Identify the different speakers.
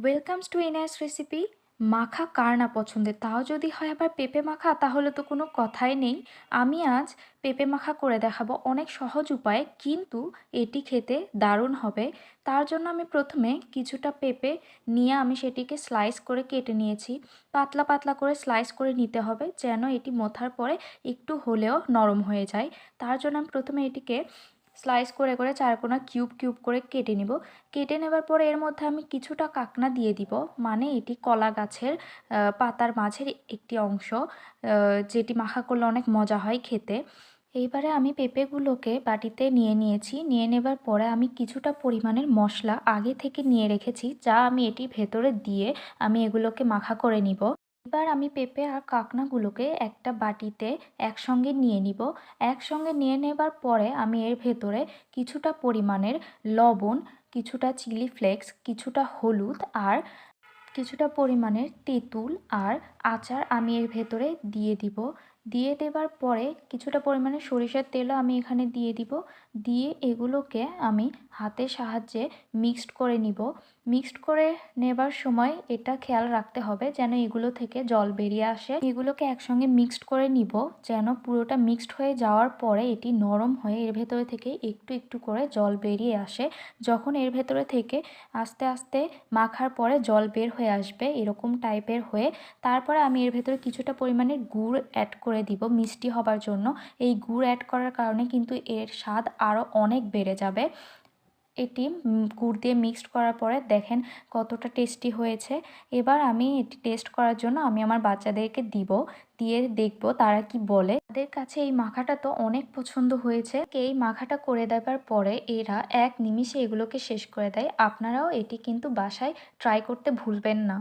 Speaker 1: Welcomes two ইনায়াস recipe. মাখা কার না পছন্দের, তাও যদি হয় আবার পেঁপে মাখা, তাহলে তো কোনো কথাই নেই। আমি আজ পেঁপে মাখা করে দেখাবো অনেক সহজ উপায়ে, কিন্তু এটি খেতে দারুণ হবে। তার জন্য আমি প্রথমে কিছুটা পেঁপে নিয়ে আমি সেটিকে স্লাইস করে কেটে নিয়েছি। পাতলা পাতলা করে স্লাইস করে নিতে হবে, যেন এটি মথার পরে একটু হলেও নরম হয়ে যায়। তার জন্য আমি প্রথমে এটিকে স্লাইস করে করে চারকোনা কিউব কিউব করে কেটে নিব। কেটে নেবার পরে এর মধ্যে আমি কিছুটা কাকনা দিয়ে দিব, মানে এটি কলা গাছের পাতার মাঝের একটি অংশ, যেটি মাখা করলে অনেক মজা হয় খেতে। এইবারে আমি পেঁপেগুলোকে বাটিতে নিয়ে নিয়েছি। নিয়ে নেবার পরে আমি কিছুটা পরিমাণের মশলা আগে থেকে নিয়ে রেখেছি, যা আমি এটি ভেতরে দিয়ে আমি এগুলোকে মাখা করে নিব। এবার আমি পেঁপে আর কাঁকনাগুলোকে একটা বাটিতে একসঙ্গে নিয়ে নিব। একসঙ্গে নিয়ে নেবার পরে আমি এর ভেতরে কিছুটা পরিমাণের লবণ, কিছুটা চিলি ফ্লেক্স, কিছুটা হলুদ আর কিছুটা পরিমাণের তেঁতুল আর আচার আমি এর ভেতরে দিয়ে দিব। দিয়ে দেবার পরে কিছুটা পরিমাণে সরিষার তেলও আমি এখানে দিয়ে দিব। দিয়ে এগুলোকে আমি হাতের সাহায্যে মিক্সড করে নিব। মিক্সড করে নেবার সময় এটা খেয়াল রাখতে হবে যেন এগুলো থেকে জল বেরিয়ে আসে। এগুলোকে একসঙ্গে মিক্সড করে নিব, যেন পুরোটা মিক্সড হয়ে যাওয়ার পরে এটি নরম হয়ে এর ভেতরে থেকে একটু একটু করে জল বেরিয়ে আসে। যখন এর ভেতরে থেকে আস্তে আস্তে মাখার পরে জল বের হয়ে আসবে এরকম টাইপের হয়ে, তারপরে আমি এর ভেতরে কিছুটা পরিমাণে গুড় অ্যাড করে দিব মিষ্টি হবার জন্য। এই গুড় অ্যাড করার কারণে কিন্তু এর স্বাদ আরও অনেক বেড়ে যাবে। এটি গুড় দিয়ে মিক্সড করার পরে দেখেন কতটা টেস্টি হয়েছে। এবার আমি এটি টেস্ট করার জন্য আমি আমার বাচ্চাদেরকে দিব, দিয়ে দেখব তারা কি বলে। তাদের কাছে এই মাখাটা তো অনেক পছন্দ হয়েছে। এই মাখাটা করে দেবার পরে এরা এক নিমিষে এগুলোকে শেষ করে দেয়। আপনারাও এটি কিন্তু বাসায় ট্রাই করতে ভুলবেন না।